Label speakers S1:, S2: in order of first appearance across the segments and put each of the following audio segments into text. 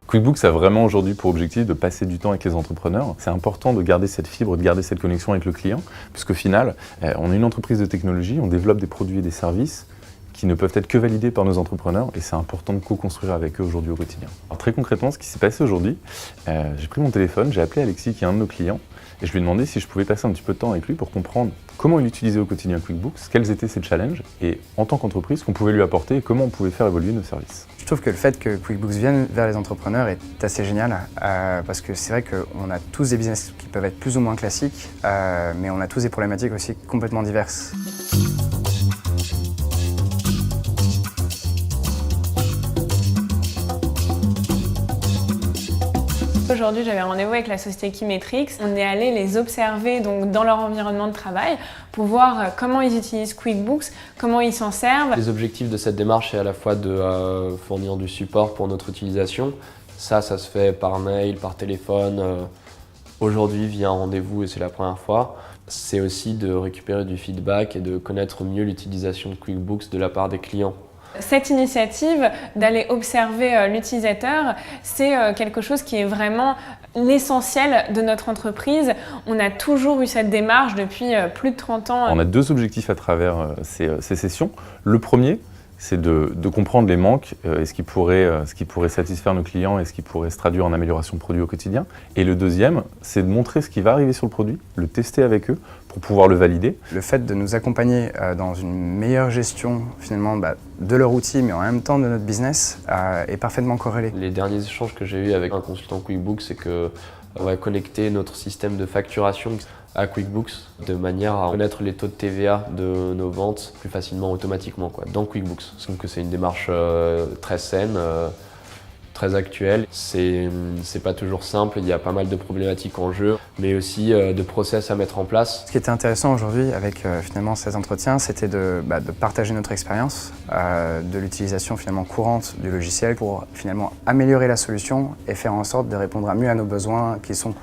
S1: QuickBooks a vraiment aujourd'hui pour objectif de passer du temps avec les entrepreneurs. C'est important de garder cette fibre, de garder cette connexion avec le client, puisqu'au final, on est une entreprise de technologie, on développe des produits et des services qui ne peuvent être que validés par nos entrepreneurs et c'est important de co-construire avec eux aujourd'hui au quotidien. Alors très concrètement, ce qui s'est passé aujourd'hui, j'ai pris mon téléphone, j'ai appelé Alexis qui est un de nos clients et je lui ai demandé si je pouvais passer un petit peu de temps avec lui pour comprendre comment il utilisait au quotidien QuickBooks, quels étaient ses challenges et en tant qu'entreprise, qu'on pouvait lui apporter et comment on pouvait faire évoluer nos services.
S2: Je trouve que le fait que QuickBooks vienne vers les entrepreneurs est assez génial parce que c'est vrai qu'on a tous des business qui peuvent être plus ou moins classiques, mais on a tous des problématiques aussi complètement diverses.
S3: Aujourd'hui, j'avais rendez-vous avec la société Keymetrix. On est allé les observer donc, dans leur environnement de travail pour voir comment ils utilisent QuickBooks, comment ils s'en servent.
S4: Les objectifs de cette démarche, c'est à la fois de fournir du support pour notre utilisation. Ça se fait par mail, par téléphone, aujourd'hui via un rendez-vous et c'est la première fois. C'est aussi de récupérer du feedback et de connaître mieux l'utilisation de QuickBooks de la part des clients.
S3: Cette initiative d'aller observer l'utilisateur, c'est quelque chose qui est vraiment l'essentiel de notre entreprise. On a toujours eu cette démarche depuis plus de 30 ans.
S1: On a deux objectifs à travers ces sessions. Le premier, c'est de comprendre les manques et ce qui pourrait satisfaire nos clients et ce qui pourrait se traduire en amélioration de produit au quotidien. Et le deuxième, c'est de montrer ce qui va arriver sur le produit, le tester avec eux pour pouvoir le valider.
S2: Le fait de nous accompagner dans une meilleure gestion finalement de leur outil mais en même temps de notre business est parfaitement corrélé.
S4: Les derniers échanges que j'ai eus avec un consultant QuickBooks, c'est qu'on va connecter notre système de facturation à QuickBooks de manière à connaître les taux de TVA de nos ventes plus facilement automatiquement dans QuickBooks. Donc c'est une démarche très saine, très actuelle. C'est pas toujours simple, il y a pas mal de problématiques en jeu, mais aussi de process à mettre en place.
S2: Ce qui était intéressant aujourd'hui avec finalement ces entretiens, c'était de partager notre expérience de l'utilisation finalement courante du logiciel pour finalement améliorer la solution et faire en sorte de répondre à mieux à nos besoins qui sont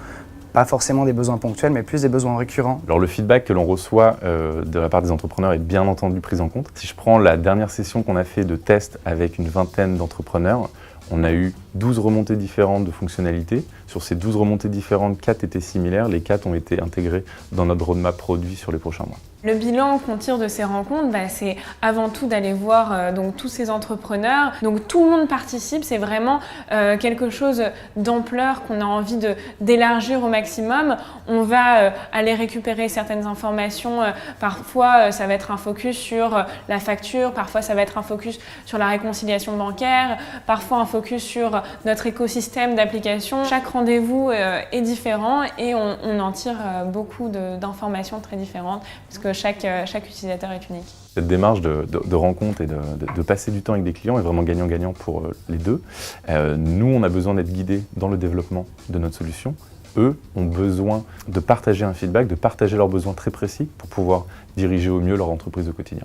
S2: pas forcément des besoins ponctuels, mais plus des besoins récurrents.
S1: Alors le feedback que l'on reçoit de la part des entrepreneurs est bien entendu pris en compte. Si je prends la dernière session qu'on a fait de test avec une vingtaine d'entrepreneurs, on a eu 12 remontées différentes de fonctionnalités. Sur ces 12 remontées différentes, 4 étaient similaires. Les 4 ont été intégrés dans notre roadmap produit sur les prochains mois.
S3: Le bilan qu'on tire de ces rencontres, c'est avant tout d'aller voir donc, tous ces entrepreneurs. Donc tout le monde participe, c'est vraiment quelque chose d'ampleur qu'on a envie d'élargir au maximum. On va aller récupérer certaines informations. Parfois, ça va être un focus sur la facture. Parfois, ça va être un focus sur la réconciliation bancaire. Parfois, un focus sur notre écosystème d'applications. Chaque rendez-vous est différent et on en tire beaucoup d'informations très différentes parce que chaque utilisateur est unique.
S1: Cette démarche de rencontre et de passer du temps avec des clients est vraiment gagnant-gagnant pour les deux. Nous, on a besoin d'être guidés dans le développement de notre solution. Eux ont besoin de partager un feedback, de partager leurs besoins très précis pour pouvoir diriger au mieux leur entreprise au quotidien.